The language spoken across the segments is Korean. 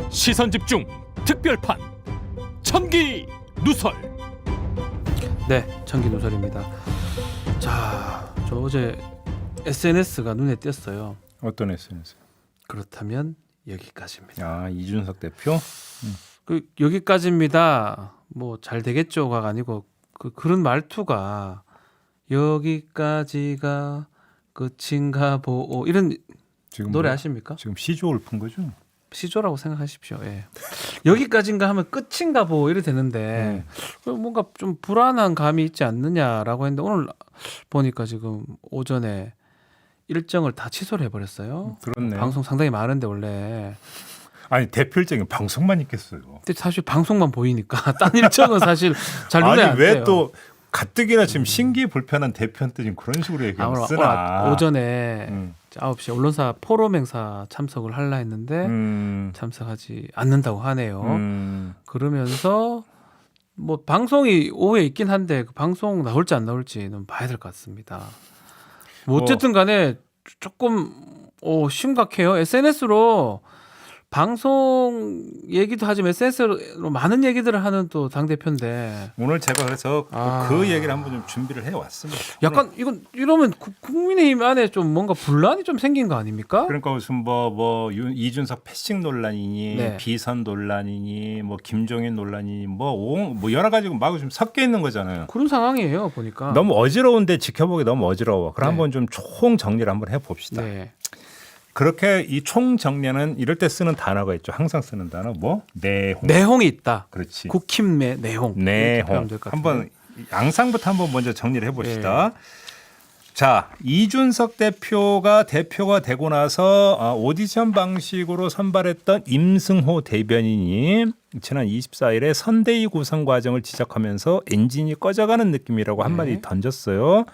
시선집중 특별판 천기 누설. 네, 천기 누설입니다. 자, 저 어제 SNS가 눈에 띄었어요. 어떤 SNS? 그렇다면 여기까지입니다. 아, 이준석 대표? 여기까지입니다. 뭐 잘 되겠죠가 아니고 그런 말투가 여기까지가 끝인가 보 이런 지금 노래 뭐, 아십니까? 지금 시조를 푼 거죠? 시조라고 생각하십시오. 예. 여기까지인가 하면 끝인가 보 이래 되는데 뭔가 좀 불안한 감이 있지 않느냐라고 했는데 오늘 보니까 지금 오전에 일정을 다 취소를 해버렸어요. 그렇네. 방송 상당히 많은데 원래. 아니 대표 일정이 방송만 있겠어요. 근데 사실 방송만 보이니까 딴 일정은 사실 잘 눈에 안 아니 띄어요. 왜 또 가뜩이나 지금 신기불편한 대표한테 지금 그런 식으로 얘기하고 쓰나? 오늘 오전에 음. 9시 언론사 포럼 행사 참석을 하려 했는데 참석하지 않는다고 하네요. 그러면서 뭐 방송이 오후에 있긴 한데 그 방송 나올지 안 나올지는 봐야 될 것 같습니다. 뭐 어쨌든 간에 조금 심각해요. SNS로 방송 얘기도 하지만 SNS로 많은 얘기들을 하는 또 당대표인데 오늘 제가 그래서 그 얘기를 한번 좀 준비를 해왔습니다. 약간 이건 이러면 국민의힘 안에 좀 뭔가 분란이 좀 생긴 거 아닙니까? 그러니까 무슨 이준석 패싱 논란이니 네. 비선 논란이니 뭐 김종인 논란이니 뭐 여러 가지 막 좀 섞여 있는 거잖아요. 그런 상황이에요 보니까. 너무 어지러운데 지켜보기 너무 어지러워. 그럼 네. 한번 좀 총 정리를 한번 해봅시다. 네. 그렇게 이 총 정리는 이럴 때 쓰는 단어가 있죠. 항상 쓰는 단어 내홍. 내홍이 있다. 그렇지. 국힘의 내홍. 이렇게 표현하면 될것 같은데. 한번 양상부터 한번 먼저 정리를 해봅시다. 자, 이준석 대표가 되고 나서 오디션 방식으로 선발했던 임승호 대변인이 지난 24일에 선대위 구성 과정을 지적하면서 엔진이 꺼져가는 느낌이라고 한마디 던졌어요.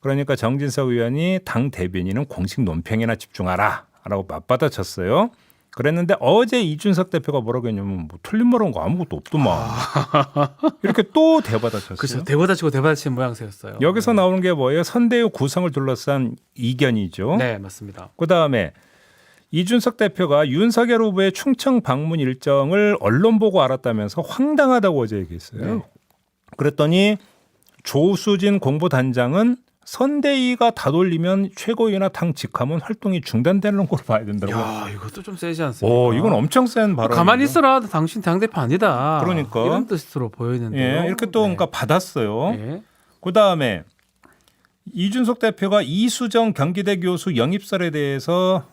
그러니까 정진석 의원이 당 대변인은 공식 논평에나 집중하라 라고 맞받아쳤어요. 그랬는데 어제 이준석 대표가 뭐라고 했냐면 뭐 틀린 말한 거 아무것도 없더만. 이렇게 또 대받아쳤어요. 그렇죠. 대받아치고 대받아치는 모양새였어요. 여기서 나오는 게 뭐예요? 선대위 구성을 둘러싼 이견이죠. 네, 맞습니다. 그다음에 이준석 대표가 윤석열 후보의 충청 방문 일정을 언론 보고 알았다면서 황당하다고 어제 얘기했어요. 네. 그랬더니 조수진 공보단장은 선대위가 다돌리면 최고위나 당 직함은 활동이 중단되는 걸로 봐야 된다고. 야, 이것도 좀 세지 않습니까? 이건 엄청 센 발언. 가만히 있어라. 당신 당대표 아니다. 그러니까. 이런 뜻으로 보이는데요. 예, 이렇게 또 그러니까 받았어요. 네. 그다음에 이준석 대표가 이수정 경기대 교수 영입설에 대해서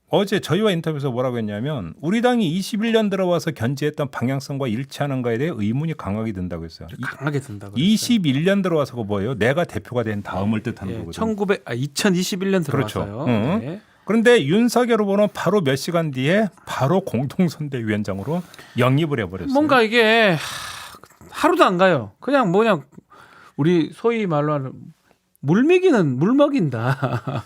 어제 저희와 인터뷰에서 뭐라고 했냐면 우리 당이 21년 들어와서 견지했던 방향성과 일치하는가에 대해 의문이 강하게 든다고 했어요. 강하게 든다고. 21년 들어와서가 뭐예요? 내가 대표가 된 다음을 뜻하는 거거든요. 2021년 그렇죠. 들어와서요. 네. 그런데 윤석열 후보는 바로 몇 시간 뒤에 바로 공동선대위원장으로 영입을 해버렸어요. 뭔가 이게 하루도 안 가요. 그냥 우리 소위 말로 하는 물 먹인다.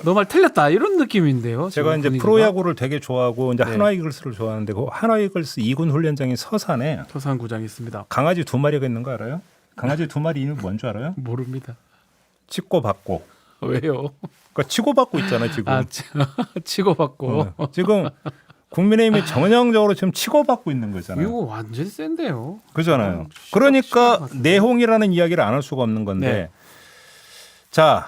너 말 틀렸다 이런 느낌인데요. 제가 이제 분위기가. 프로야구를 되게 좋아하고 이제 네. 한화이글스를 좋아하는데 그 한화이글스 2군 훈련장인 서산에 토산구장이 있습니다. 강아지 2마리가 있는 거 알아요? 강아지 2마리 이름 뭔 줄 알아요? 모릅니다. 치고 받고. 왜요? 그러니까 치고 받고 있잖아요 지금. 치고받고. 지금 국민의힘이 전형적으로 지금 치고 받고 있는 거잖아요. 이거 완전 센데요. 그잖아요. 그러니까 내홍이라는 이야기를 안 할 수가 없는 건데. 네. 자,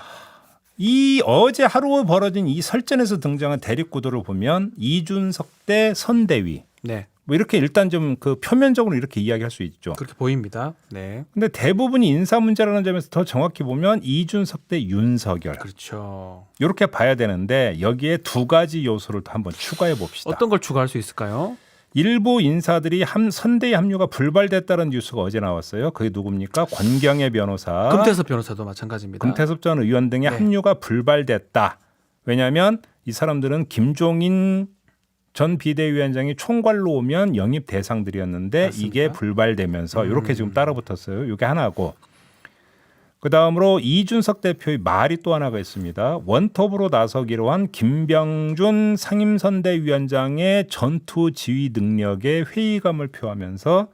이 어제 하루 벌어진 이 설전에서 등장한 대립구도를 보면 이준석 대 선대위. 네. 뭐 이렇게 일단 좀 그 표면적으로 이렇게 이야기할 수 있죠. 그렇게 보입니다. 네. 근데 대부분이 인사 문제라는 점에서 더 정확히 보면 이준석 대 윤석열. 그렇죠. 이렇게 봐야 되는데 여기에 두 가지 요소를 또 한번 추가해 봅시다. 어떤 걸 추가할 수 있을까요? 일부 인사들이 선대위 합류가 불발됐다는 뉴스가 어제 나왔어요. 그게 누굽니까? 권경애 변호사, 금태섭 변호사도 마찬가지입니다. 금태섭 전 의원 등의 네. 합류가 불발됐다. 왜냐하면 이 사람들은 김종인 전 비대위원장이 총괄로 오면 영입 대상들이었는데 맞습니다. 이게 불발되면서 이렇게 지금 따라붙었어요. 이게 하나고. 그다음으로 이준석 대표의 말이 또 하나가 있습니다. 원톱으로 나서기로 한 김병준 상임선대위원장의 전투 지휘 능력에 회의감을 표하면서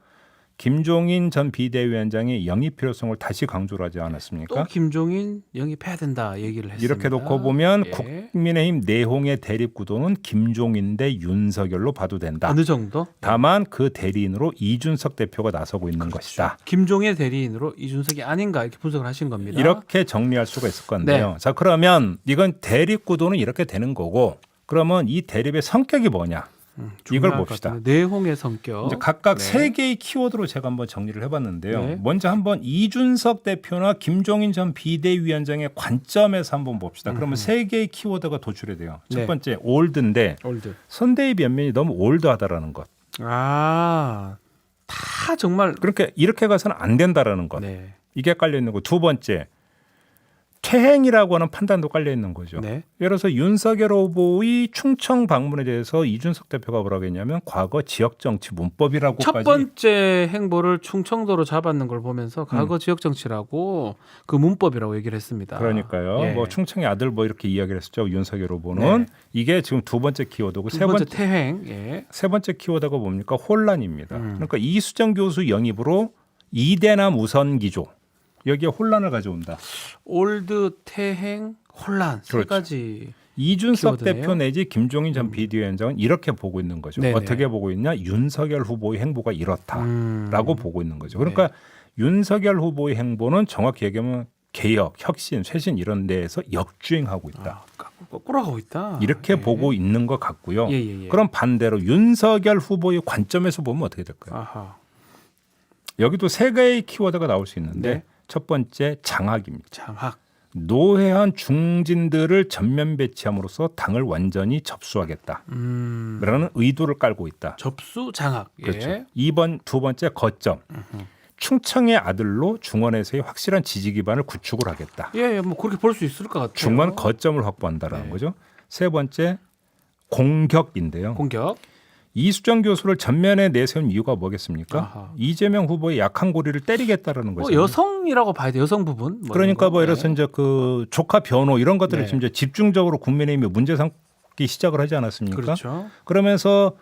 김종인 전 비대위원장의 영입 필요성을 다시 강조를 하지 않았습니까? 또 김종인 영입해야 된다 얘기를 했습니다. 이렇게 놓고 보면 예. 국민의힘 내홍의 대립 구도는 김종인 대 윤석열로 봐도 된다. 어느 정도? 다만 그 대리인으로 이준석 대표가 나서고 있는 것이다. 김종의 대리인으로 이준석이 아닌가 이렇게 분석을 하신 겁니다. 이렇게 정리할 수가 있을 건데요. 네. 자, 그러면 이건 대립 구도는 이렇게 되는 거고 그러면 이 대립의 성격이 뭐냐? 이걸 중요할 것 봅시다. 같은데. 내홍의 성격. 이제 각각 네. 세 개의 키워드로 제가 한번 정리를 해봤는데요. 네. 먼저 한번 이준석 대표나 김종인 전 비대위원장의 관점에서 한번 봅시다. 그러면 세 개의 키워드가 도출이 돼요. 첫 네. 번째 올드인데 올드. 선대위 면면이 너무 올드하다라는 것. 다 정말. 그러니까 이렇게 가서는 안 된다라는 것. 네. 이게 깔려 있는 거. 두 번째 퇴행이라고 하는 판단도 깔려 있는 거죠. 네. 예를 들어서 윤석열 후보의 충청 방문에 대해서 이준석 대표가 뭐라고 했냐면 과거 지역 정치 문법이라고까지. 첫 번째 행보를 충청도로 잡았는 걸 보면서 과거 지역 정치라고 그 문법이라고 얘기를 했습니다. 그러니까요. 예. 뭐 충청의 아들 뭐 이렇게 이야기를 했었죠. 윤석열 후보는 네. 이게 지금 두 번째 키워드고 두 번째 퇴행. 예. 세 번째 키워드가 뭡니까? 혼란입니다. 음. 그러니까 이수정 교수 영입으로 이대남 우선 기조 여기에 혼란을 가져온다. 올드, 퇴행, 혼란 세 그렇죠. 가지. 이준석 키워드네요. 대표 내지 김종인 전 비대위원장은 이렇게 보고 있는 거죠. 네네. 어떻게 보고 있냐? 윤석열 후보의 행보가 이렇다라고 보고 있는 거죠. 그러니까 네. 윤석열 후보의 행보는 정확히 얘기하면 개혁, 혁신, 쇄신 이런 데에서 역주행하고 있다. 거꾸로 가고 있다. 이렇게 예. 보고 있는 것 같고요. 예. 그럼 반대로 윤석열 후보의 관점에서 보면 어떻게 될까요? 아하. 여기도 세 개의 키워드가 나올 수 있는데 네. 첫 번째 장악입니다. 장학. 노회한 중진들을 전면 배치함으로써 당을 완전히 접수하겠다라는 의도를 깔고 있다. 접수 장학. 그렇죠. 예. 두 번째 거점. 충청의 아들로 중원에서의 확실한 지지 기반을 구축을 하겠다. 예, 뭐 그렇게 볼 수 있을 것 같아요. 중간 거점을 확보한다라는 네. 거죠. 세 번째 공격인데요. 공격. 이수정 교수를 전면에 내세운 이유가 뭐겠습니까? 아하. 이재명 후보의 약한 고리를 때리겠다라는 거죠. 뭐 여성이라고 봐야 돼. 여성 부분. 뭐 그러니까 이런 거. 뭐 예를 들어서 이제 그 조카 변호 이런 것들을 네. 지금 이제 집중적으로 국민의힘이 문제 삼기 시작을 하지 않았습니까? 그렇죠. 그러면서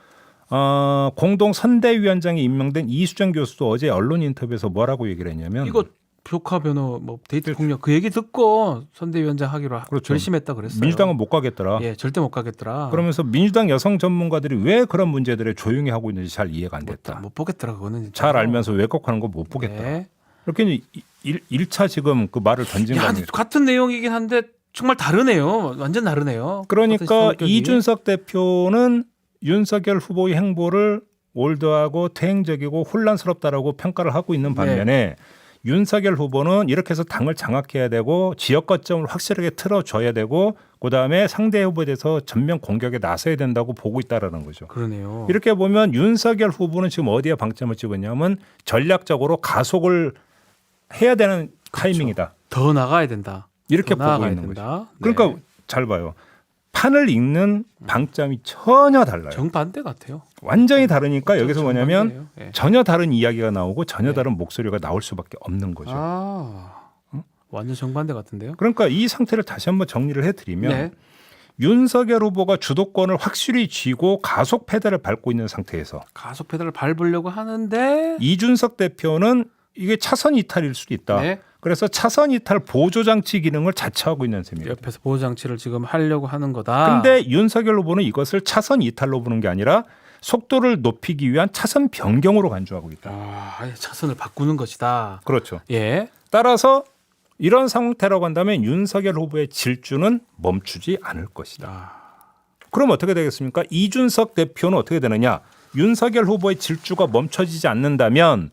공동 선대위원장에 임명된 이수정 교수도 어제 언론 인터뷰에서 뭐라고 얘기를 했냐면 이거 조카 변호 뭐 데이트 폭력 그 얘기 듣고 선대위원장 하기로 그렇죠. 결심했다 그랬어요. 민주당은 못 가겠더라. 예, 절대 못 가겠더라. 그러면서 민주당 여성 전문가들이 왜 그런 문제들에 조용히 하고 있는지 잘 이해가 안 됐다. 못 보겠더라 그거는. 진짜. 잘 알면서 왜곡하는 거 못 보겠다. 네. 이렇게 1차 지금 그 말을 던진 거 야, 아니에요. 같은 내용이긴 한데 정말 다르네요. 완전 다르네요. 그러니까 성격이. 이준석 대표는 윤석열 후보의 행보를 올드하고 퇴행적이고 혼란스럽다라고 평가를 하고 있는 반면에 윤석열 후보는 이렇게 해서 당을 장악해야 되고 지역 거점을 확실하게 틀어줘야 되고 그다음에 상대 후보에 대해서 전면 공격에 나서야 된다고 보고 있다라는 거죠. 그러네요. 이렇게 보면 윤석열 후보는 지금 어디에 방점을 찍었냐면 전략적으로 가속을 해야 되는 타이밍이다. 더 나가야 된다. 이렇게 더 보고 나아가야 있는 된다. 거죠. 그러니까 네. 잘 봐요. 판을 읽는 방점이 전혀 달라요. 정반대 같아요. 완전히 다르니까 여기서 뭐냐면 정반대예요. 예. 전혀 다른 이야기가 나오고 전혀 네. 다른 목소리가 나올 수밖에 없는 거죠. 완전 정반대 같은데요. 그러니까 이 상태를 다시 한번 정리를 해드리면 네. 윤석열 후보가 주도권을 확실히 쥐고 가속 페달을 밟고 있는 상태에서 가속 페달을 밟으려고 하는데 이준석 대표는 이게 차선 이탈일 수도 있다. 네. 그래서 차선 이탈 보조 장치 기능을 자처하고 있는 셈입니다. 옆에서 보호 장치를 지금 하려고 하는 거다. 근데 윤석열 후보는 이것을 차선 이탈로 보는 게 아니라 속도를 높이기 위한 차선 변경으로 간주하고 있다. 아예 차선을 바꾸는 것이다. 그렇죠. 예. 따라서 이런 상태라고 한다면 윤석열 후보의 질주는 멈추지 않을 것이다. 그럼 어떻게 되겠습니까? 이준석 대표는 어떻게 되느냐? 윤석열 후보의 질주가 멈춰지지 않는다면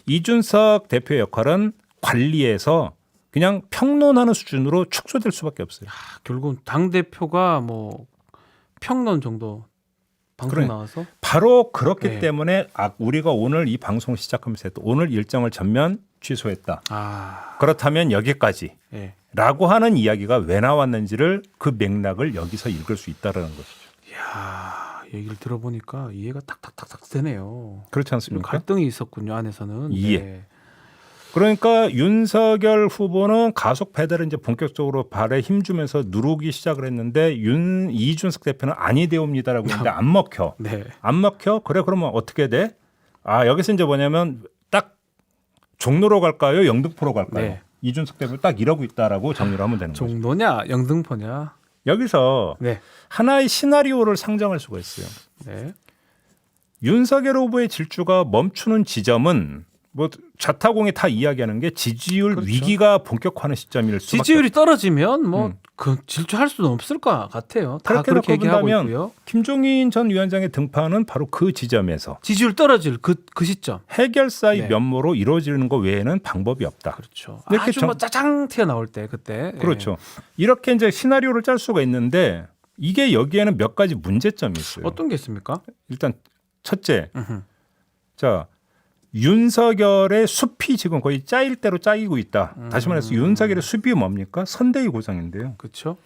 이준석 대표의 역할은 관리해서 그냥 평론하는 수준으로 축소될 수밖에 없어요. 결국은 당 대표가 뭐 평론 정도 방송 그래. 나와서 바로 그렇기 네. 때문에 우리가 오늘 이 방송 시작하면서 오늘 일정을 전면 취소했다. 그렇다면 여기까지 예. 라고 하는 이야기가 왜 나왔는지를 그 맥락을 여기서 읽을 수 있다는 것이죠. 이야, 얘기를 들어보니까 이해가 탁탁탁탁 되네요. 그렇지 않습니까? 갈등이 있었군요, 안에서는. 예. 네. 그러니까 윤석열 후보는 가속 페달을 이제 본격적으로 발에 힘주면서 누르기 시작을 했는데 이준석 대표는 아니 되옵니다라고 했는데 안 먹혀. 네. 안 먹혀? 그래 그러면 어떻게 돼? 여기서 이제 뭐냐면 종로로 갈까요? 영등포로 갈까요? 네. 이준석 대표 딱 이러고 있다라고 정리를 하면 되는 거죠. 종로냐 영등포냐. 여기서 네. 하나의 시나리오를 상정할 수가 있어요. 네. 윤석열 후보의 질주가 멈추는 지점은 뭐 자타공이 다 이야기하는 게 지지율 그렇죠. 위기가 본격화하는 시점일 수밖에 지지율이 떨어지면 뭐 그 질주할 수는 없을 것 같아요. 다 그렇게 얘기하고 본다면 있고요. 김종인 전 위원장의 등판은 바로 그 지점에서 지지율 떨어질 그 시점. 해결사의 네. 면모로 이루어지는 것 외에는 방법이 없다. 그렇죠. 이렇게 아주 뭐 짜장 튀어나올 때 그때. 그렇죠. 이렇게 이제 시나리오를 짤 수가 있는데 이게 여기에는 몇 가지 문제점이 있어요. 어떤 게 있습니까? 일단 첫째, 음흠. 자 윤석열의 숲이 지금 거의 짜일 대로 짜이고 있다. 다시 말해서 윤석열의 숲이 뭡니까? 선대위 고상인데요. 그렇죠.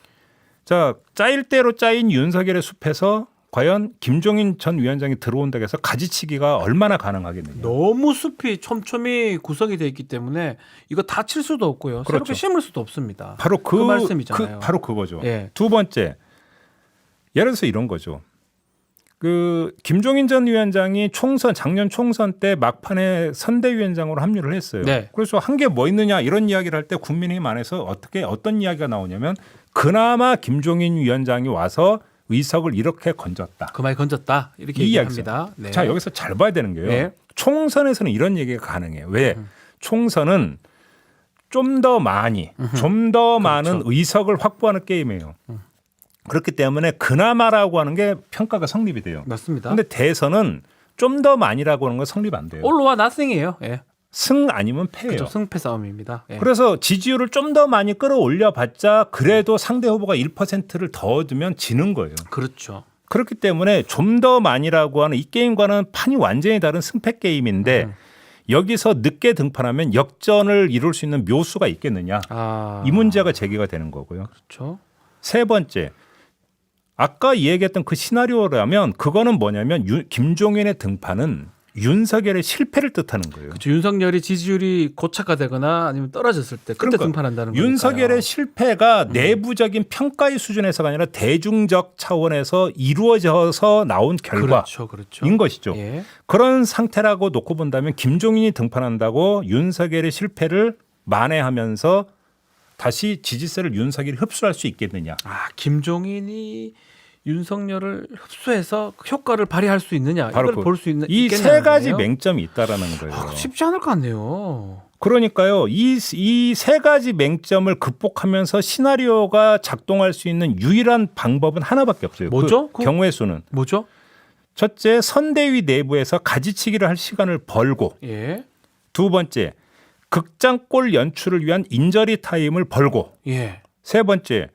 자 짜일 대로 짜인 윤석열의 숲에서 과연 김종인 전 위원장이 들어온다고 해서 가지치기가 얼마나 가능하겠느냐. 너무 숲이 촘촘히 구성이 돼 있기 때문에 이거 다 칠 수도 없고요. 그렇죠. 새롭게 심을 수도 없습니다. 바로 그 말씀이잖아요. 바로 그거죠. 예. 두 번째, 예를 들어서 이런 거죠. 그 김종인 전 위원장이 작년 총선 때 막판에 선대위원장으로 합류를 했어요. 네. 그래서 한 게 뭐 있느냐 이런 이야기를 할 때 국민의힘 안에서 어떤 이야기가 나오냐면 그나마 김종인 위원장이 와서 의석을 이렇게 건졌다. 그 말 건졌다 이렇게 이 얘기합니다. 네. 자 여기서 잘 봐야 되는 게요. 네. 총선에서는 이런 얘기가 가능해요. 왜? 총선은 좀 더 많이, 좀 더 많은 의석을 확보하는 게임이에요. 그렇기 때문에 그나마라고 하는 게 평가가 성립이 돼요. 맞습니다. 근데 대선은 좀 더 많이라고 하는 건 성립 안 돼요. 올로와 나싱이에요. 예. 승 아니면 패예요. 그렇죠. 승패 싸움입니다. 예. 그래서 지지율을 좀 더 많이 끌어올려 봤자 그래도 상대 후보가 1%를 더 얻으면 지는 거예요. 그렇죠. 그렇기 때문에 좀 더 많이라고 하는 이 게임과는 판이 완전히 다른 승패 게임인데 여기서 늦게 등판하면 역전을 이룰 수 있는 묘수가 있겠느냐. 이 문제가 제기가 되는 거고요. 그렇죠. 세 번째, 아까 얘기했던 그 시나리오라면 그거는 뭐냐면 김종인의 등판은 윤석열의 실패를 뜻하는 거예요. 그렇죠. 윤석열이 지지율이 고착화되거나 아니면 떨어졌을 때 그때 그러니까 등판한다는 거니까요. 윤석열의 실패가 내부적인 평가의 수준에서가 아니라 대중적 차원에서 이루어져서 나온 결과인 그렇죠. 그렇죠. 것이죠. 예. 그런 상태라고 놓고 본다면 김종인이 등판한다고 윤석열의 실패를 만회하면서 다시 지지세를 윤석열이 흡수할 수 있겠느냐. 김종인이 윤석열을 흡수해서 효과를 발휘할 수 있느냐 바로 이걸 볼 수 있는 이 세 가지 맹점이 있다라는 거예요. 쉽지 않을 것 같네요. 그러니까요. 이 세 가지 맹점을 극복하면서 시나리오가 작동할 수 있는 유일한 방법은 하나밖에 없어요. 뭐죠? 그 경우의 수는. 뭐죠? 첫째, 선대위 내부에서 가지치기를 할 시간을 벌고 예. 두 번째, 극장골 연출을 위한 인저리 타임을 벌고 예. 세 번째,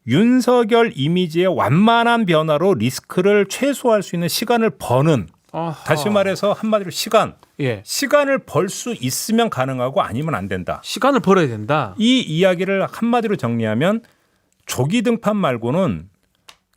윤석열 이미지의 완만한 변화로 리스크를 최소화할 수 있는 시간을 버는 아하. 다시 말해서 한마디로 예. 시간을 벌 수 있으면 가능하고 아니면 안 된다. 시간을 벌어야 된다. 이 이야기를 한마디로 정리하면 조기 등판 말고는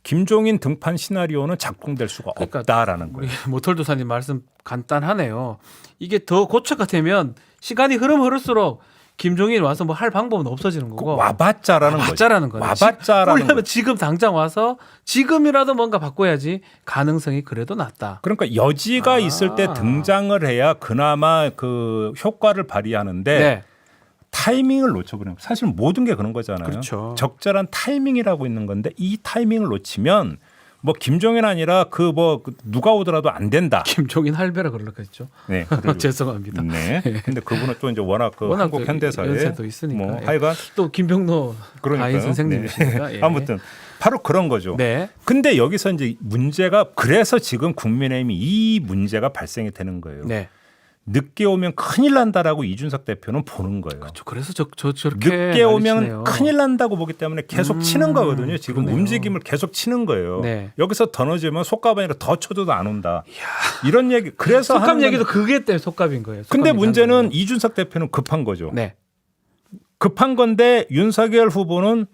김종인 등판 시나리오는 작동될 수가 그러니까 없다라는 우리 거예요. 모털도사님 말씀 간단하네요. 이게 더 고착화되면 시간이 흐를수록 김종인 와서 뭐 할 방법은 없어지는 거고 와봤자라는 거죠. 와봤자라는 거죠. 와봤자라는 그러려면 거죠. 지금 당장 와서 지금이라도 뭔가 바꿔야지 가능성이 그래도 낮다. 그러니까 여지가 있을 때 등장을 해야 그나마 그 효과를 발휘하는데 네. 타이밍을 놓쳐버리는 거예요. 사실 모든 게 그런 거잖아요. 그렇죠. 적절한 타이밍이라고 있는 건데 이 타이밍을 놓치면 뭐 김종인 아니라 그 누가 오더라도 안 된다. 김종인 할배라 그러겠죠. 네, 죄송합니다. 네. 근데 그분은 또 이제 워낙 워낙 한국 현대사에 연세도 있으니까. 뭐 예. 하여간 또 김병로 그러니까요. 가인 선생님이시니까. 네. 예. 아무튼 바로 그런 거죠. 네. 근데 여기서 이제 문제가 그래서 지금 국민의힘이 이 문제가 발생이 되는 거예요. 네. 늦게 오면 큰일 난다라고 이준석 대표는 보는 거예요. 그래서 저렇게 늦게 오면 난리치네요. 큰일 난다고 보기 때문에 계속 치는 거거든요. 지금 그러네요. 움직임을 계속 치는 거예요. 네. 여기서 더 늦으면 속값 아니라 더 쳐도 안 온다. 이런 얘기. 그래서 속값 하는 얘기도 건데. 그게 때문에 속값인 거예요. 근데 속값이 문제는 나는 이준석 대표는 급한 거죠. 거예요. 네. 급한 건데 윤석열 후보는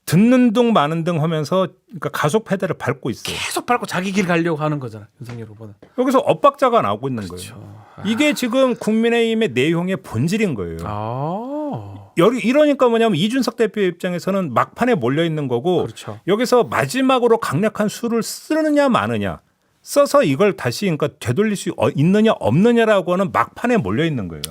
듣는 둥 마는 둥 하면서 그러니까 가속 페달을 밟고 있어요. 계속 밟고 자기 길 가려고 하는 거잖아. 윤석열 후보는. 여기서 엇박자가 나오고 있는 그렇죠. 거예요. 이게 지금 국민의힘의 내용의 본질인 거예요. 아. 이러니까 뭐냐면 이준석 대표 입장에서는 막판에 몰려 있는 거고 그렇죠. 여기서 마지막으로 강력한 수를 쓰느냐 마느냐 써서 이걸 다시 그러니까 되돌릴 수 있느냐 없느냐라고 하는 막판에 몰려 있는 거예요.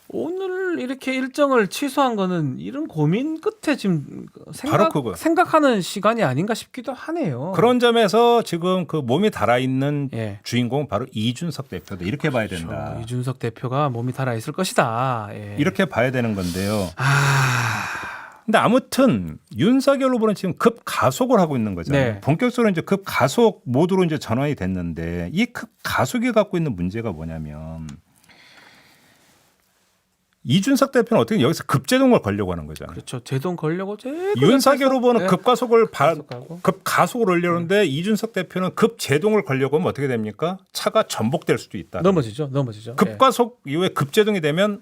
오늘 이렇게 일정을 취소한 거는 이런 고민 끝에 지금 바로 그거예요. 생각하는 시간이 아닌가 싶기도 하네요. 그런 점에서 지금 그 몸이 달아있는 예. 주인공은 바로 이준석 대표다. 이렇게 봐야 된다. 그렇죠. 이준석 대표가 몸이 달아 있을 것이다. 예. 이렇게 봐야 되는 건데요. 근데 아무튼 윤석열 후보는 지금 급 가속을 하고 있는 거잖아요. 네. 본격적으로 이제 급 가속 모드로 이제 전환이 됐는데 이 급 가속이 갖고 있는 문제가 뭐냐면 이준석 대표는 어떻게 여기서 급제동을 걸려고 하는 거잖아요. 그렇죠. 제동 걸려고 윤석열 후보는 네. 급가속을 가속하고. 급 가속을 올려는데 이준석 대표는 급 제동을 걸려고 하면 어떻게 됩니까? 차가 전복될 수도 있다. 넘어지죠. 급가속 이후에 급제동이 되면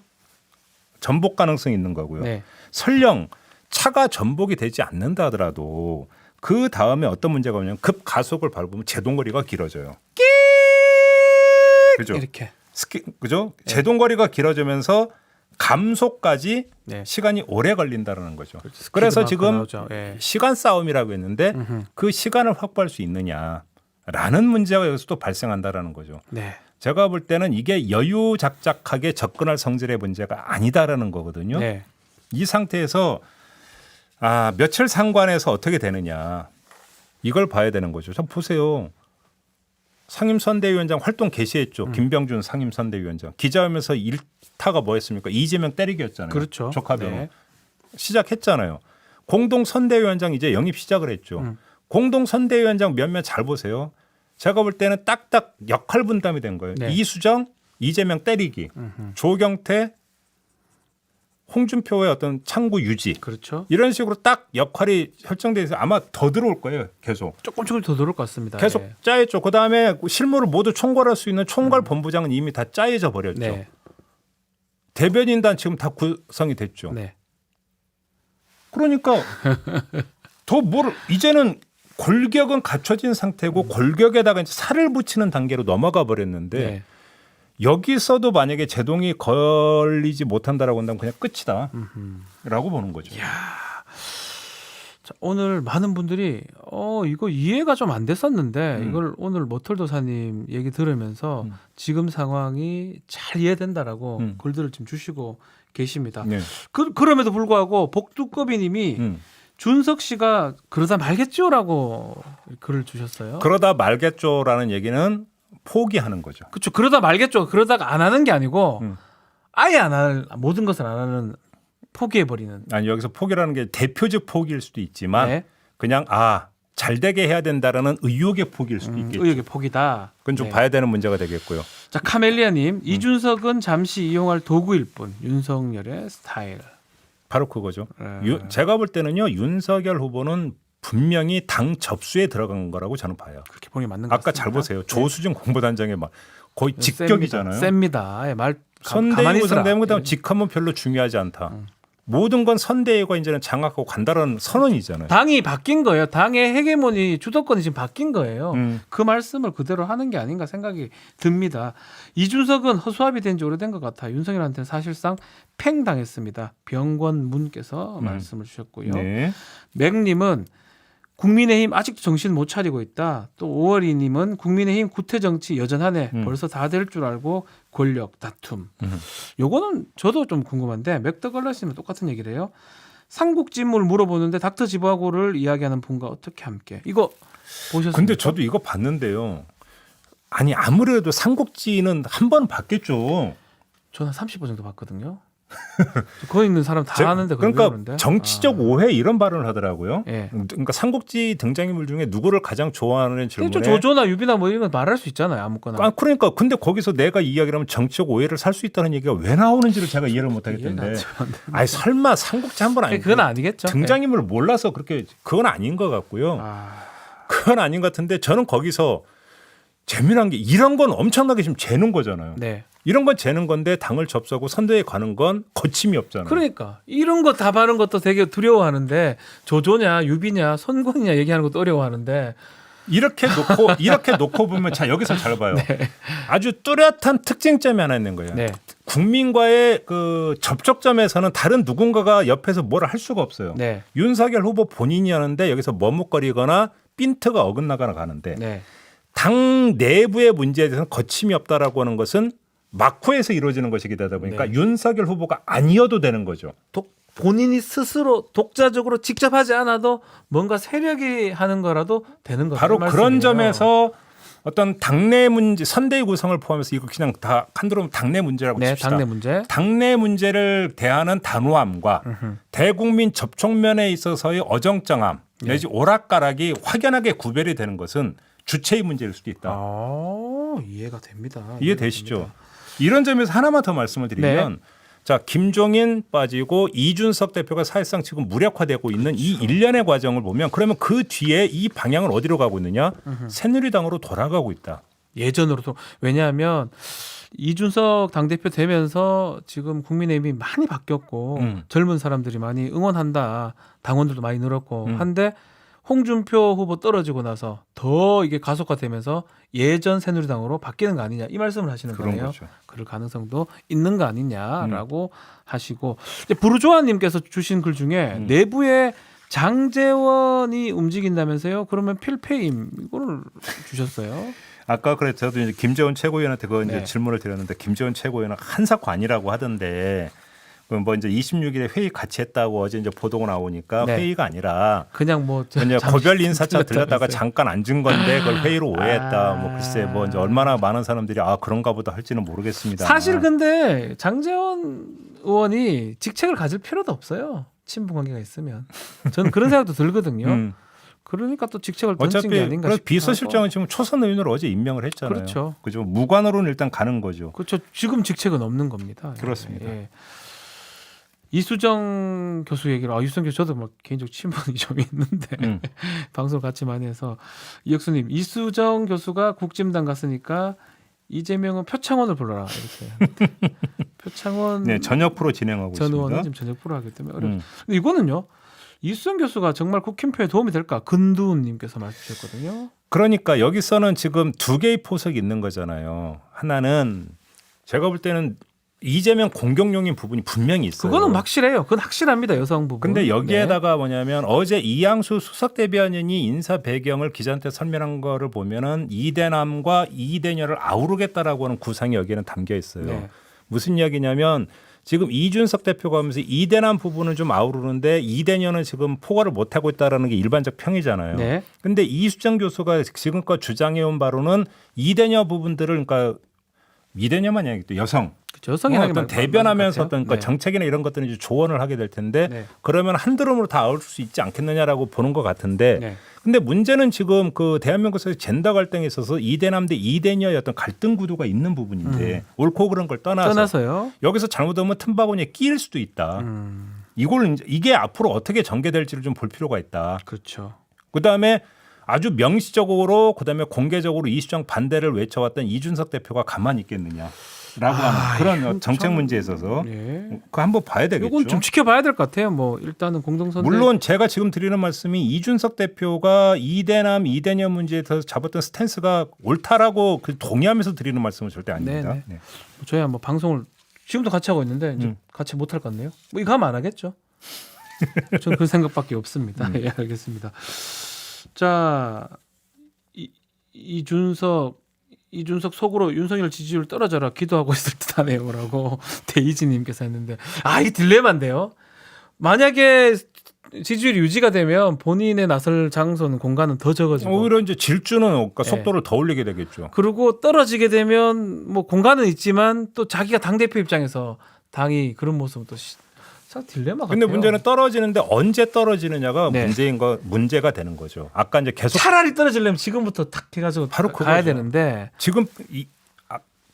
전복 가능성이 있는 거고요. 네. 설령 차가 전복이 되지 않는다 하더라도 그 다음에 어떤 문제가 오냐면 급가속을 밟으면 제동거리가 길어져요. 그죠? 이렇게. 그죠? 제동거리가 길어지면서 감속까지 네. 시간이 오래 걸린다는 거죠. 그렇죠. 그래서 스피드 지금 마크 나오죠. 예. 시간 싸움이라고 했는데 그 시간을 확보할 수 있느냐라는 문제가 여기서 또 발생한다라는 거죠. 네. 제가 볼 때는 이게 여유작작하게 접근할 성질의 문제가 아니다라는 거거든요. 네. 이 상태에서 며칠 상관해서 어떻게 되느냐 이걸 봐야 되는 거죠. 좀 보세요. 상임선대위원장 활동 개시했죠. 김병준 상임선대위원장. 기자회견에서 일타가 뭐였습니까? 이재명 때리기였잖아요. 그렇죠. 조카병. 네. 시작했잖아요. 공동선대위원장 이제 영입 시작을 했죠. 공동선대위원장 몇몇 잘 보세요. 제가 볼 때는 딱딱 역할 분담이 된 거예요. 네. 이수정, 이재명 때리기, 조경태, 홍준표의 어떤 창구 유지. 그렇죠. 이런 식으로 딱 역할이 설정돼 있어서 아마 더 들어올 거예요. 계속. 조금씩 더 들어올 것 같습니다. 계속 예. 짜였죠. 그다음에 실무를 모두 총괄할 수 있는 총괄 본부장은 이미 다 짜여져 버렸죠. 네. 대변인단 지금 다 구성이 됐죠. 네. 그러니까 더 뭘 이제는 골격은 갖춰진 상태고 골격에다가 이제 살을 붙이는 단계로 넘어가 버렸는데 네. 여기서도 만약에 제동이 걸리지 못한다라고 한다면 그냥 끝이다라고 보는 거죠. 자, 오늘 많은 분들이 이거 이해가 좀 안 됐었는데 이걸 오늘 모털도사님 얘기 들으면서 지금 상황이 잘 이해된다라고 글들을 지금 주시고 계십니다. 네. 그럼에도 불구하고 복두꺼비님이 준석 씨가 그러다 말겠죠라고 글을 주셨어요. 그러다 말겠죠라는 얘기는 포기하는 거죠. 그렇죠. 그러다 말겠죠. 그러다가 안 하는 게 아니고 아예 안 할 모든 것을 안 하는 포기해 버리는. 아니 여기서 포기라는 게 대표적 포기일 수도 있지만 네. 그냥 잘 되게 해야 된다라는 의욕의 포기일 수도 있겠죠. 의욕의 포기다. 그건 좀 네. 봐야 되는 문제가 되겠고요. 자 카멜리아님 이준석은 잠시 이용할 도구일 뿐 윤석열의 스타일. 바로 그거죠. 제가 볼 때는요. 윤석열 후보는 분명히 당 접수에 들어간 거라고 저는 봐요. 그렇게 보기 맞는 것 아까 같습니다. 잘 보세요. 조수진 공보단장의 말 거의 직격이잖아요. 셉니다. 예, 말 선대위 가만히 있으라. 구성되면 그다음 예. 직함은 별로 중요하지 않다. 모든 건 선대위가 이제는 장악하고 간다라는 선언이잖아요. 당이 바뀐 거예요. 당의 헤게모니 주도권이 지금 바뀐 거예요. 그 말씀을 그대로 하는 게 아닌가 생각이 듭니다. 이준석은 허수아비 된 지 오래된 것 같아. 윤석열한테는 사실상 팽 당했습니다. 병권문께서 말씀을 주셨고요. 네. 맥님은 국민의힘 아직도 정신 못 차리고 있다. 또 5월이님은 국민의힘 구태 정치 여전하네. 벌써 다 될 줄 알고 권력 다툼. 요거는 저도 좀 궁금한데 맥더걸러스님은 똑같은 얘기를 해요. 삼국지물 물어보는데 닥터 지바고를 이야기하는 분과 어떻게 함께. 이거 보셨습니까? 근데 저도 이거 봤는데요. 아니 아무래도 삼국지는 한 번 봤겠죠. 저는 30번 정도 봤거든요. 거기 있는 사람 다 아는데 그러니까 그러는데? 정치적 오해 이런 발언을 하더라고요. 예. 그러니까 삼국지 등장인물 중에 누구를 가장 좋아하는 질문에 조조나 유비나 뭐 이런 거 말할 수 있잖아요. 아무거나. 그러니까 근데 거기서 내가 이야기를 하면 정치적 오해를 살 수 있다는 얘기가 왜 나오는지를 제가 이해를 못 하겠던데. 아니 설마 삼국지 한 번 아니고 그건 아니겠죠. 등장인물을 몰라서 그렇게 그건 아닌 것 같고요. 그건 아닌 것 같은데 저는 거기서 재미난 게 이런 건 엄청나게 지금 재는 거잖아요. 네. 이런 건 재는 건데 당을 접수하고 선대에 가는 건 거침이 없잖아요. 그러니까 이런 거 다 바른 것도 되게 두려워하는데 조조냐 유비냐 선권이냐 얘기하는 것도 어려워하는데 이렇게 놓고 보면 자 여기서 잘 봐요. 네. 아주 뚜렷한 특징점이 하나 있는 거예요. 네. 국민과의 그 접촉점에서는 다른 누군가가 옆에서 뭘 할 수가 없어요. 네. 윤석열 후보 본인이 하는데 여기서 머뭇거리거나 핀트가 어긋나거나 가는데 네. 당 내부의 문제에 대해서는 거침이 없다라고 하는 것은 막후에서 이루어지는 것이기 되다 보니까 네. 윤석열 후보가 아니어도 되는 거죠. 본인이 스스로 독자적으로 직접 하지 않아도 뭔가 세력이 하는 거라도 되는 거죠. 바로 그런 점에서 어떤 당내 문제, 선대위 구성을 포함해서 이거 그냥 다 칸드로 당내 문제라고 네, 칩시다. 당내 문제. 당내 문제를 대하는 단호함과 대국민 접촉면에 있어서의 어정쩡함 내지 오락가락이 확연하게 구별이 되는 것은 주체의 문제일 수도 있다. 이해가 됩니다. 이해되시죠? 됩니다. 이런 점에서 하나만 더 말씀을 드리면 네. 자 김종인 빠지고 이준석 대표가 사실상 지금 무력화되고 있는 이 일련의 과정을 보면 그러면 그 뒤에 이 방향은 어디로 가고 있느냐? 새누리당으로 돌아가고 있다. 예전으로도 왜냐하면 이준석 당대표 되면서 지금 국민의힘이 많이 바뀌었고 젊은 사람들이 많이 응원한다. 당원들도 많이 늘었고 한데 홍준표 후보 떨어지고 나서 더 이게 가속화되면서 예전 새누리당으로 바뀌는 거 아니냐 이 말씀을 하시는 그런 거네요. 거죠. 그럴 가능성도 있는 거 아니냐라고 하시고 이제 부르조아님께서 주신 글 중에 내부에 장제원이 움직인다면서요? 그러면 필패임 이거를 주셨어요. 아까 그래 저도 이제 김재원 최고위원한테 그거 이제 네. 질문을 드렸는데 김재원 최고위원은 한사관이라고 하던데 뭐 이제 26일에 회의 같이 했다고 어제 이제 보도가 나오니까 네. 회의가 아니라 그냥 뭐 그냥 거별 인사차 들렸다가 들렸다면서요. 잠깐 앉은 건데 그걸 회의로 오해했다. 뭐 글쎄 뭐 이제 얼마나 많은 사람들이 아 그런가 보다 할지는 모르겠습니다. 사실 근데 장제원 의원이 직책을 가질 필요도 없어요. 친분 관계가 있으면 저는 그런 생각도 들거든요. 그러니까 또 직책을 던진 게 어차피 아닌가 그래서 싶기도 비서실장은 하고. 지금 초선 의원으로 어제 임명을 했잖아요. 그렇죠. 그죠? 무관으로는 일단 가는 거죠. 그렇죠. 지금 직책은 없는 겁니다. 그렇습니다. 예. 이수정 교수 얘기를 이수정 교수 저도 뭐 개인적 친분이 좀 있는데 방송 같이 많이 해서 이혁수님 이수정 교수가 국짐당 갔으니까 이재명은 표창원을 불러라 이렇게 표창원 네, 저녁 프로 진행하고 전 의원은 있습니다. 지금 저녁 프로 하기 때문에 어렵. 근데 이거는요 이수정 교수가 정말 국힘표에 도움이 될까 근두운님께서 말씀하셨거든요. 그러니까 여기서는 지금 두 개의 포석이 있는 거잖아요. 하나는 제가 볼 때는 이재명 공격용인 부분이 분명히 있어요. 그거는 확실해요. 그건 확실합니다. 여성 부분. 근데 네. 여기에다가 뭐냐면 어제 이양수 수석 대변인이 인사 배경을 기자한테 설명한 거를 보면은 이대남과 이대녀를 아우르겠다라고 하는 구상이 여기에는 담겨 있어요. 네. 무슨 이야기냐면 지금 이준석 대표가 하면서 이대남 부분은 좀 아우르는데 이대녀는 지금 포괄을 못 하고 있다라는 게 일반적 평이잖아요. 네. 근데 이수정 교수가 지금껏 주장해온 바로는 이대녀 부분들을 그러니까 이대녀만 아니고 여성 여성이라는 어떤 대변하면서 어떤 그러니까 정책이나 이런 것들은 이제 조언을 하게 될 텐데 네. 그러면 한 드럼으로 다 아울 수 있지 않겠느냐라고 보는 것 같은데 네. 근데 문제는 지금 그 대한민국에서 젠더 갈등에 있어서 이대남 대 이대녀의 어떤 갈등 구도가 있는 부분인데 옳고 그런 걸 떠나서요. 여기서 잘못하면 틈바구니에 끼일 수도 있다. 이걸 이게 앞으로 어떻게 전개될지를 좀 볼 필요가 있다. 그렇죠. 그다음에 아주 명시적으로 그다음에 공개적으로 이수정 반대를 외쳐왔던 이준석 대표가 가만히 있겠느냐. 라고 하는 그런 정책 문제에 있어서 네. 그거 한번 봐야 되겠죠. 이건 좀 지켜봐야 될 것 같아요. 뭐 일단은 공동선대 물론 제가 지금 드리는 말씀이 이준석 대표가 이대남 이대녀 문제에 대해서 잡았던 스탠스가 옳다라고 동의하면서 드리는 말씀은 절대 아닙니다. 네네. 네. 저희야 뭐 방송을 지금도 같이 하고 있는데 이제 같이 못할 것 같네요. 뭐 이거 하면 안 하겠죠. 저는 그 생각밖에 없습니다. 예, 알겠습니다. 자, 이준석 속으로 윤석열 지지율 떨어져라 기도하고 있을 듯하네요라고 데이지님께서 했는데 이 딜레마인데요. 만약에 지지율이 유지가 되면 본인의 나설 장소는 공간은 더 적어지고 오히려 이제 질주는 그러니까 속도를 더 올리게 되겠죠. 그리고 떨어지게 되면 뭐 공간은 있지만 또 자기가 당 대표 입장에서 당이 그런 모습은 또 딜레마 같아요. 근데 문제는 떨어지는데 언제 떨어지느냐가 네. 문제가 되는 거죠. 아까 이제 계속 차라리 떨어지려면 지금부터 탁 해가지고 바로 가야 그거죠. 되는데 지금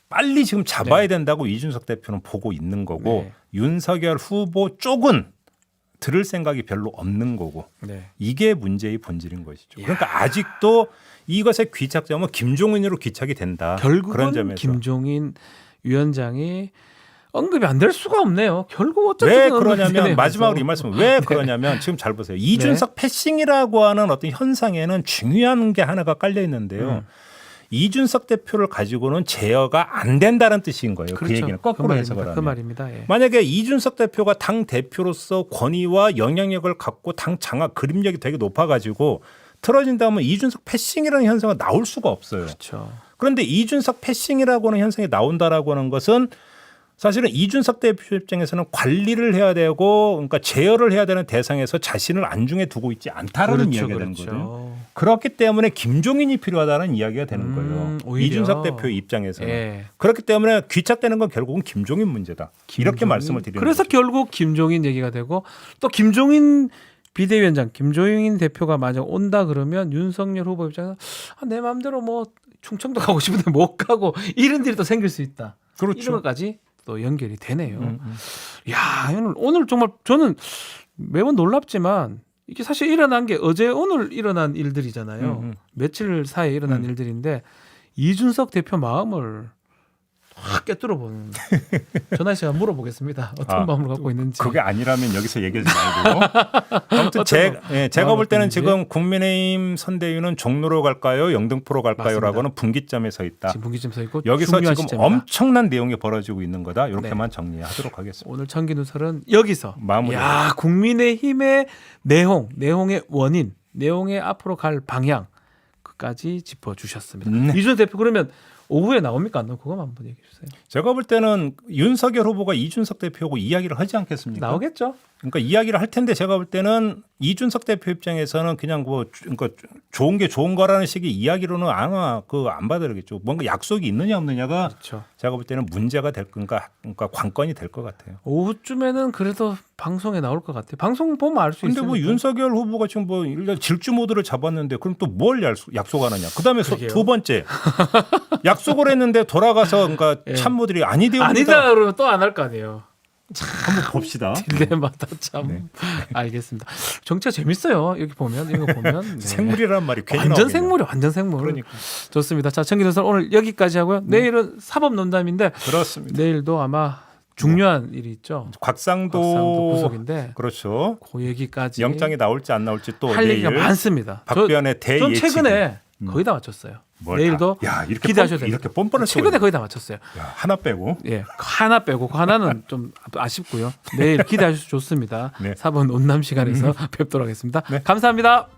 빨리 지금 잡아야 된다고 이준석 대표는 보고 있는 거고 네. 윤석열 후보 쪽은 들을 생각이 별로 없는 거고 네. 이게 문제의 본질인 것이죠. 그러니까 아직도 이것의 귀착점은 김종인으로 귀착이 된다. 그런 결국은 점에서 김종인 위원장이 언급이 안 될 수가 없네요. 결국 어쨌든 왜 언급이 그러냐면 되네요, 마지막으로 그래서. 이 말씀 왜 그러냐면 지금 잘 보세요. 이준석 패싱이라고 하는 어떤 현상에는 중요한 게 하나가 깔려 있는데요. 이준석 대표를 가지고는 제어가 안 된다는 뜻인 거예요. 그 얘기는 거꾸로 해석을 하면. 그 말입니다. 예. 만약에 이준석 대표가 당 대표로서 권위와 영향력을 갖고 당 장악 그림력이 되게 높아가지고 틀어진다면 이준석 패싱이라는 현상은 나올 수가 없어요. 그렇죠. 그런데 이준석 패싱이라고 하는 현상이 나온다라고 하는 것은 사실은 이준석 대표 입장에서는 관리를 해야 되고 그러니까 제어를 해야 되는 대상에서 자신을 안중에 두고 있지 않다라는 이야기가 되는 거죠. 그렇기 때문에 김종인이 필요하다는 이야기가 되는 거예요. 오히려. 이준석 대표 입장에서는. 예. 그렇기 때문에 귀착되는 건 결국은 김종인 문제다. 이렇게 말씀을 드리는 그래서 거죠. 결국 김종인 얘기가 되고 또 김종인 비대위원장 김종인 대표가 만약 온다 그러면 윤석열 후보 입장에서 내 마음대로 뭐 충청도 가고 싶은데 못 가고 이런 일이 또 생길 수 있다. 그렇죠. 이런 것까지 또 연결이 되네요. 야, 오늘 정말 저는 매번 놀랍지만 이게 사실 일어난 게 어제 오늘 일어난 일들이잖아요. 며칠 사이에 일어난 일들인데 이준석 대표 마음을 확 꿰뚫어 보는 전화 시간 물어보겠습니다. 어떤 마음을 갖고 있는지. 그게 아니라면 여기서 얘기하지 말고. 아무튼 제가 볼 때는 지금 국민의힘 선대위는 종로로 갈까요, 영등포로 갈까요라고는 분기점에 서 있다. 지금 분기점 서 있고 여기서 중요한 지금 시점이다. 엄청난 내용이 벌어지고 있는 거다. 이렇게만 정리하도록 하겠습니다. 오늘 청기 누설은 여기서 마무리. 야, 국민의힘의 내용의 원인, 내용의 앞으로 갈 방향 그까지 짚어주셨습니다. 이준석 대표 그러면 오후에 나옵니까 안 나옵니까? 그거 한번 얘기해 주세요. 제가 볼 때는 윤석열 후보가 이준석 대표하고 이야기를 하지 않겠습니까? 나오겠죠. 그러니까 이야기를 할 텐데 제가 볼 때는 이준석 대표 입장에서는 그냥 뭐 그러니까 좋은 게 좋은 거라는 식의 이야기로는 아마 안 받아들이겠죠. 뭔가 약속이 있느냐 없느냐가 그렇죠. 제가 볼 때는 문제가 될 건가, 그러니까 관건이 될 것 같아요. 오후쯤에는 그래도 방송에 나올 것 같아요. 방송 보면 알 수 있어요. 근데 뭐 윤석열 후보가 지금 뭐 일단 질주 모드를 잡았는데 그럼 또 뭘 약속하느냐? 그다음에 두 번째 약속을 했는데 돌아가서 그러니까 예. 참모들이 아니다 아니다 그러면 또 안 할 거 아니에요. 한번 봅시다. 딜레마다 참. 네. 알겠습니다. 정치가 재밌어요. 여기 보면 이거 보면 네. 생물이란 말이 괜히 완전 나오겠네요. 생물이 완전 생물. 그러니까 좋습니다. 자, 청기 누설 오늘 여기까지 하고요. 내일은 사법 논담인데 그렇습니다. 내일도 아마 중요한 일이 있죠. 곽상도 구속인데 그렇죠. 그 얘기까지 영장이 나올지 안 나올지 또 할 얘기가 내일 많습니다. 박변의 전 대예측. 최근에 거의 다 맞췄어요. 내일도 이렇게 기대하셔야 됩니다. 이렇게 뻔뻔할 수가 최근에 있네. 거의 다 맞췄어요. 야, 하나 빼고. 예, 하나 빼고 그 하나는 좀 아쉽고요. 내일 기대하셔도 좋습니다. 네. 사법 논담 시간에서 뵙도록 하겠습니다. 네. 감사합니다.